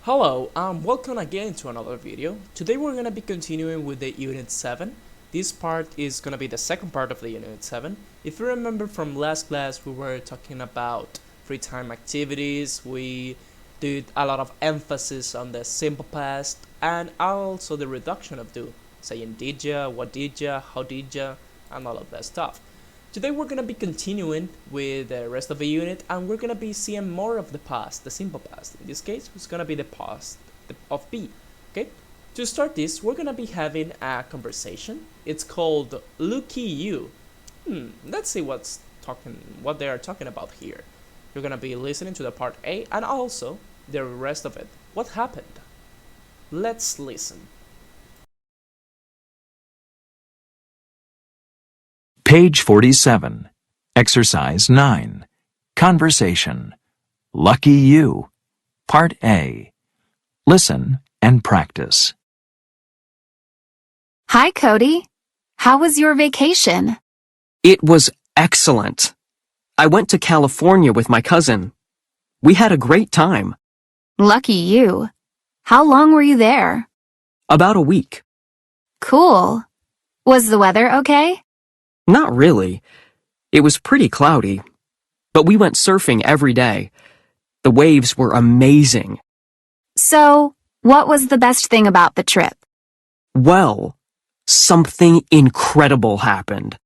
Hello, and welcome again to another video. Today we're gonna be continuing with the Unit 7. This part is gonna be the second part of the Unit 7. If you remember from last class, we were talking about free time activities. We did a lot of emphasis on the simple past and also the reduction of do, saying did ya, what did ya, how did ya, and all of that stuff. Today we're gonna be continuing with the rest of the unit, and we're gonna be seeing more of the past, the simple past. In this case, it's gonna be the past of be. Okay. To start this, we're gonna be having a conversation. It's called "Looky You." Let's see what they are talking about here. You're gonna be listening to the part A and also the rest of it. What happened? Let's listen. Page 47, Exercise 9, Conversation. Lucky You. Part A. Listen and practice. Hi, Cody. How was your vacation? It was excellent. I went to California with my cousin. We had a great time. Lucky you. How long were you there? About a week. Cool. Was the weather okay? Not really. It was pretty cloudy. But we went surfing every day. The waves were amazing. So, what was the best thing about the trip? Well, something incredible happened.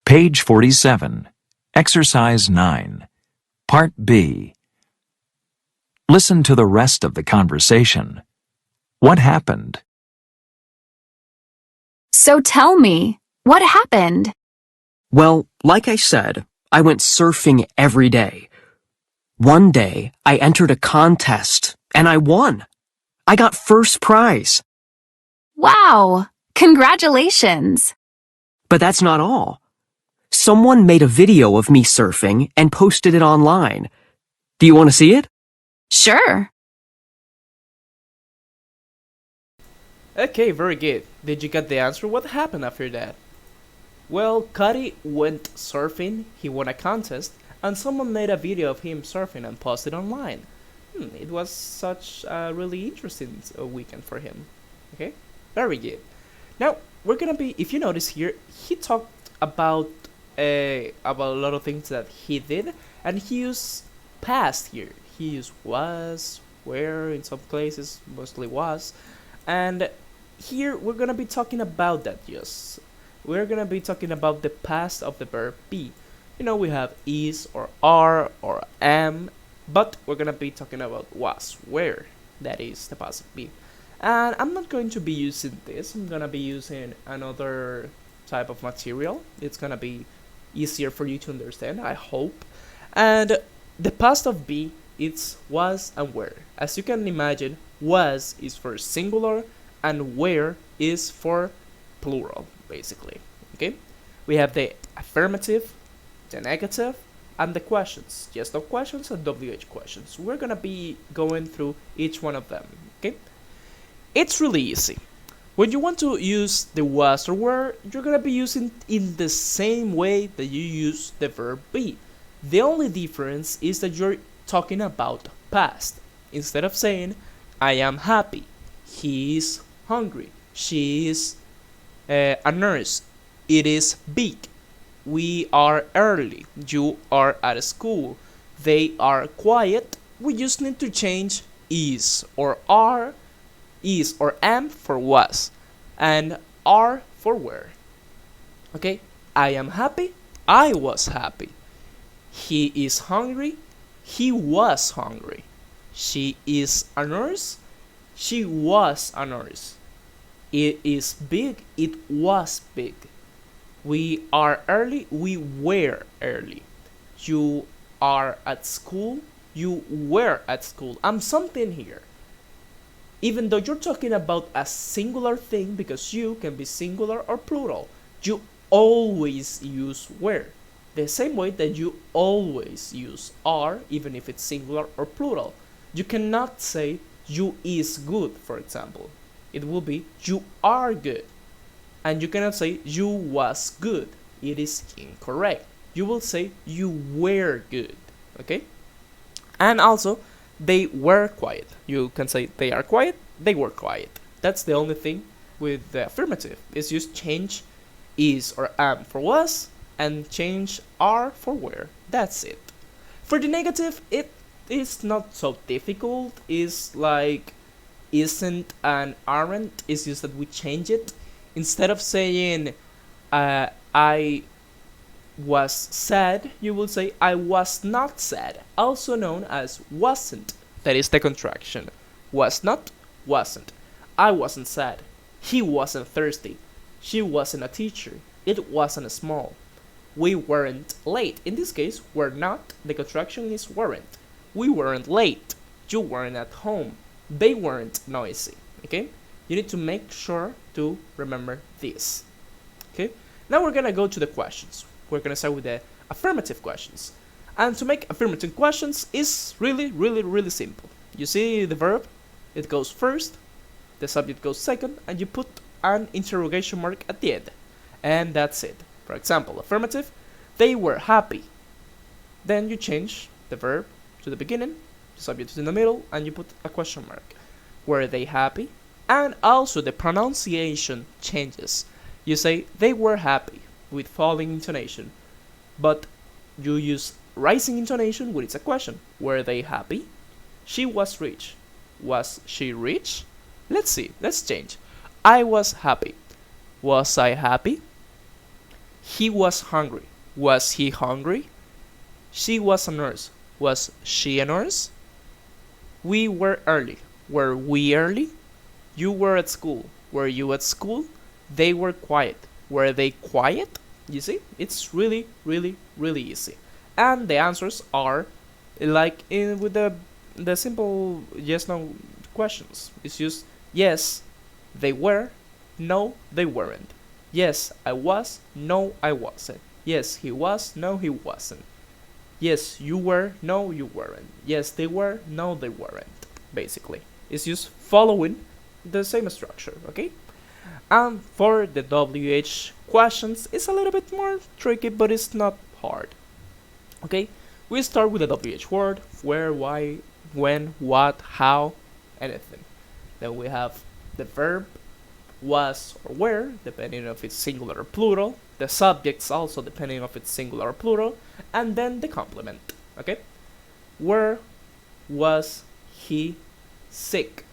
Page 47, Exercise 9, Part B. Listen to the rest of the conversation. What happened? So tell me, what happened? Well, like I said, I went surfing every day. One day, I entered a contest, and I won. I got first prize. Wow! Congratulations! But that's not all. Someone made a video of me surfing and posted it online. Do you want to see it? Sure. Okay, very good. Did you get the answer? What happened after that? Well, Cuddy went surfing, he won a contest, and someone made a video of him surfing and posted online. It was such a really interesting weekend for him. Okay, very good. Now, we're gonna be, if you notice here, he talked about a lot of things that he did, and he used past here. He used was, where, in some places, mostly was, and here we're gonna be talking about that use. We're gonna be talking about the past of the verb be. You know, we have is or are or am, but we're gonna be talking about was, where. That is the past of be. And I'm not going to be using this. I'm gonna be using another type of material. It's gonna be easier for you to understand, I hope. And the past of be, it's was and were. As you can imagine, was is for singular and where is for plural, basically. Okay? We have the affirmative, the negative, and the questions. Yes, no questions and WH questions. We're gonna be going through each one of them. Okay? It's really easy. When you want to use the was or were, you're gonna be using in the same way that you use the verb be. The only difference is that you're talking about past. Instead of saying, I am happy, he is hungry, she is a nurse, it is big, we are early, you are at school, they are quiet. We just need to change is or are, is or am for was, and are for were. Okay, I am happy, I was happy. He is hungry, he was hungry. She is a nurse, she was a nurse. It is big, it was big. We are early, we were early. You are at school, you were at school. I'm something here. Even though you're talking about a singular thing, because you can be singular or plural, you always use were. The same way that you always use are, even if it's singular or plural. You cannot say you is good, for example. It will be you are good. And you cannot say you was good. It is incorrect. you will say you were good. Okay? And also, they were quiet. You can say they are quiet, they were quiet. That's the only thing with the affirmative. Is just change is or am for was and change are for were. That's it. For the negative, it is not so difficult. It's like isn't and aren't. It's just that we change it. Instead of saying I was sad, you will say I was not sad, also known as wasn't. That is the contraction. Was not, wasn't. I wasn't sad. He wasn't thirsty. She wasn't a teacher. It wasn't small. We weren't late. In this case, we're not. The contraction is weren't. We weren't late. You weren't at home. They weren't noisy. Okay? You need to make sure to remember this. Okay? Now we're gonna go to the questions. We're gonna start with the affirmative questions. And to make affirmative questions is really, really, really simple. You see the verb, it goes first, the subject goes second, and you put an interrogation mark at the end. And that's it. For example, affirmative, they were happy. Then you change the verb to the beginning, the subject is in the middle, and you put a question mark. Were they happy? And also the pronunciation changes. You say they were happy with falling intonation, but you use rising intonation when it's a question. Were they happy? She was rich. Was she rich? Let's see, let's change. I was happy. Was I happy? He was hungry. Was he hungry? She was a nurse. Was she a nurse? We were early. Were we early? You were at school. Were you at school? They were quiet. Were they quiet? You see, it's really, really, really easy. And the answers are like with the simple yes/no questions. It's just yes, they were. No, they weren't. Yes, I was. No, I wasn't. Yes, he was. No, he wasn't. Yes, you were. No, you weren't. Yes, they were. No, they weren't. Basically, it's just following the same structure. Okay. And for the WH questions, it's a little bit more tricky, but it's not hard. Okay, we start with the WH word, where, why, when, what, how, anything. Then we have the verb, was or were, depending if it's singular or plural. The subjects also, depending if it's singular or plural. And then the complement. Okay, where was he sick?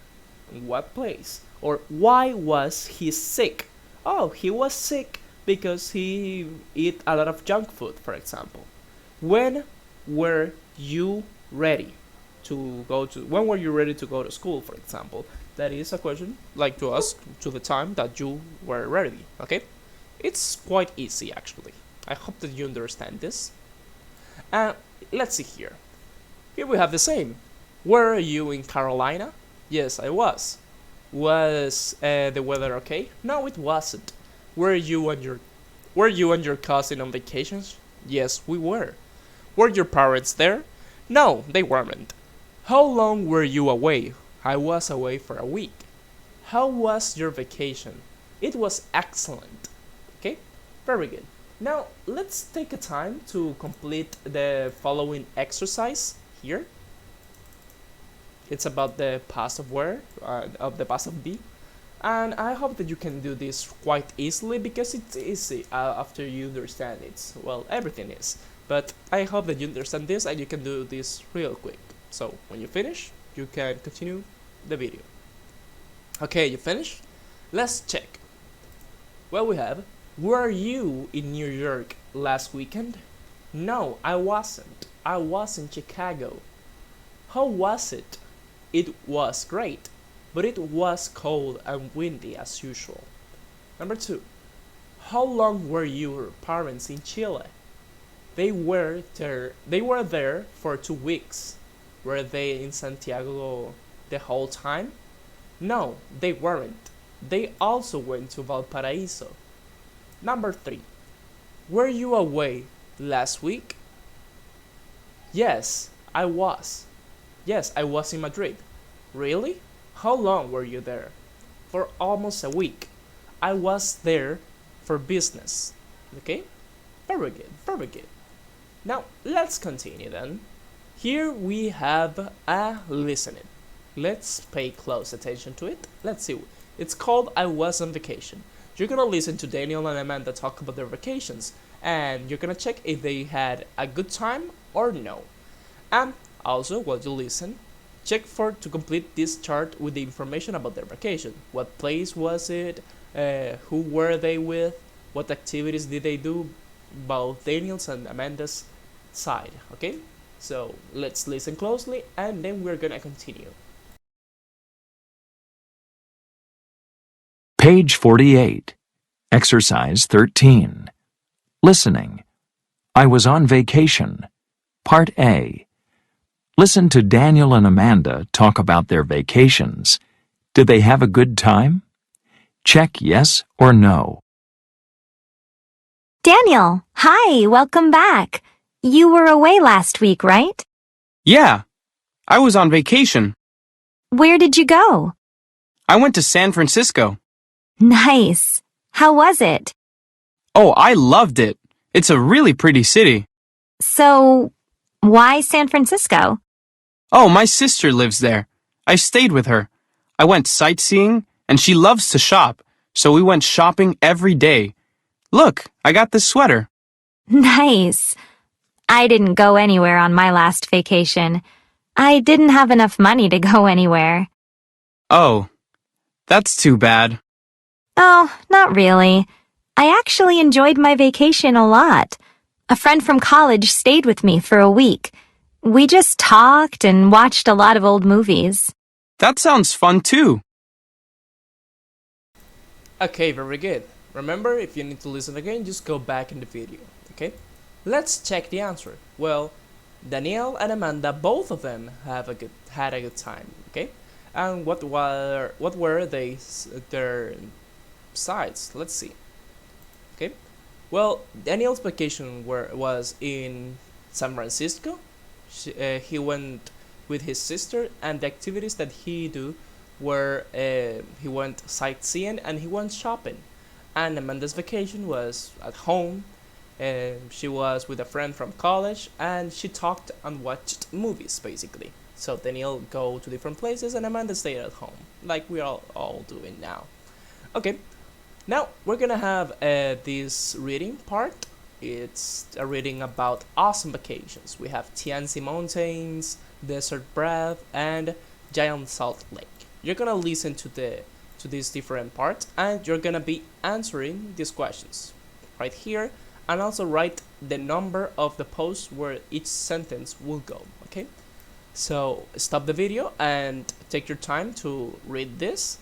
In what place? Or why was he sick? Oh, he was sick because he ate a lot of junk food, for example. When were you ready to go to? When were you ready to go to school, for example? That is a question like to ask to the time that you were ready. Okay, it's quite easy actually. I hope that you understand this. Let's see here. Here we have the same. Were you in Carolina? Yes, I was. Was the weather okay? No, it wasn't. Were you and your cousin on vacations? Yes, we were. Were your parents there? No, they weren't. How long were you away? I was away for a week. How was your vacation? It was excellent. Okay, very good. Now let's take a time to complete the following exercise here. It's about the past of were, of the past of be. And I hope that you can do this quite easily because it's easy after you understand it. Well, everything is. But I hope that you understand this and you can do this real quick. So when you finish, you can continue the video. Okay, you finished? Let's check. Well, we have, were you in New York last weekend? No, I wasn't. I was in Chicago. How was it? It was great, but it was cold and windy as usual. Number 2. How long were your parents in Chile? They were there for 2 weeks. Were they in Santiago the whole time? No, they weren't. They also went to Valparaiso. Number 3. Were you away last week? Yes, I was. Yes, I was in Madrid. Really? How long were you there? For almost a week. I was there for business. Okay? Very good, very good. Now, let's continue then. Here we have a listening. Let's pay close attention to it. Let's see. It's called I Was on Vacation. You're gonna listen to Daniel and Amanda talk about their vacations, and you're gonna check if they had a good time or no. And also, while you listen, check to complete this chart with the information about their vacation. What place was it? Who were they with? What activities did they do? Both Daniel's and Amanda's side. Okay? So let's listen closely and then we're gonna continue. Page 48. Exercise 13. Listening. I was on vacation. Part A. Listen to Daniel and Amanda talk about their vacations. Did they have a good time? Check yes or no. Daniel, hi, welcome back. You were away last week, right? Yeah, I was on vacation. Where did you go? I went to San Francisco. Nice. How was it? Oh, I loved it. It's a really pretty city. So, why San Francisco? Oh, my sister lives there. I stayed with her. I went sightseeing, and she loves to shop, so we went shopping every day. Look, I got this sweater. Nice. I didn't go anywhere on my last vacation. I didn't have enough money to go anywhere. Oh, that's too bad. Oh, not really. I actually enjoyed my vacation a lot. A friend from college stayed with me for a week. We just talked and watched a lot of old movies. That sounds fun too. Okay, very good. Remember, if you need to listen again, just go back in the video, okay? Let's check the answer. Well, Danielle and Amanda, both of them had a good time, okay? And what were their sides? Let's see. Okay. Well, Daniel's vacation was in San Francisco. He went with his sister, and the activities that he do were he went sightseeing and he went shopping. And Amanda's vacation was at home. She was with a friend from college, and she talked and watched movies basically. So Daniel go to different places, and Amanda stayed at home, like we are all doing now. Okay. Now we're gonna have this reading part. It's a reading about awesome vacations. We have Tianzi Mountains, Desert Breath, and Giant Salt Lake. You're gonna listen to these different parts, and you're gonna be answering these questions right here, and also write the number of the post where each sentence will go. Okay, so stop the video and take your time to read this.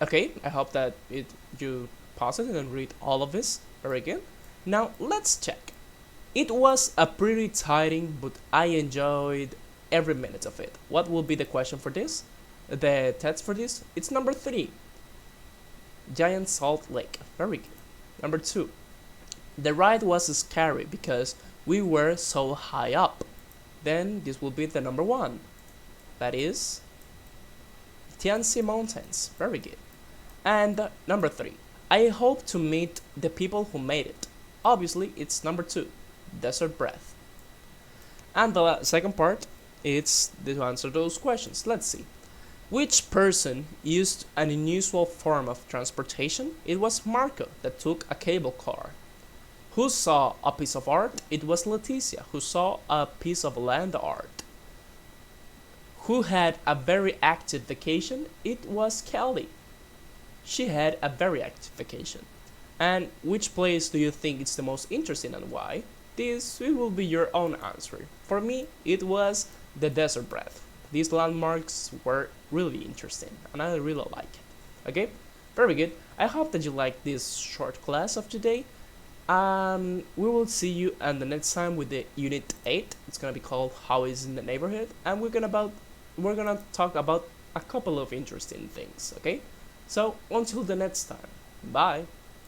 Okay, I hope that you pause it and read all of this very good. Now let's check. It was a pretty tiring, but I enjoyed every minute of it. What will be the question for this? The text for this? It's number 3. Giant Salt Lake. Very good. Number 2. The ride was scary because we were so high up. Then this will be the number 1. That is Tianzi Mountains. Very good. And number 3. I hope to meet the people who made it. Obviously, it's number 2. Desert Breath. And the second part, it's to answer those questions. Let's see. Which person used an unusual form of transportation? It was Marco that took a cable car. Who saw a piece of art? It was Leticia who saw a piece of land art. Who had a very active vacation? It was Kelly. She had a very active vacation. And which place do you think is the most interesting and why? This will be your own answer. For me, it was the Desert Breath. These landmarks were really interesting and I really like it. Okay, very good. I hope that you like this short class of today. We will see you and the next time with the unit 8. It's gonna be called How is in the Neighborhood, and we're gonna talk about a couple of interesting things. Okay, so until the next time, bye.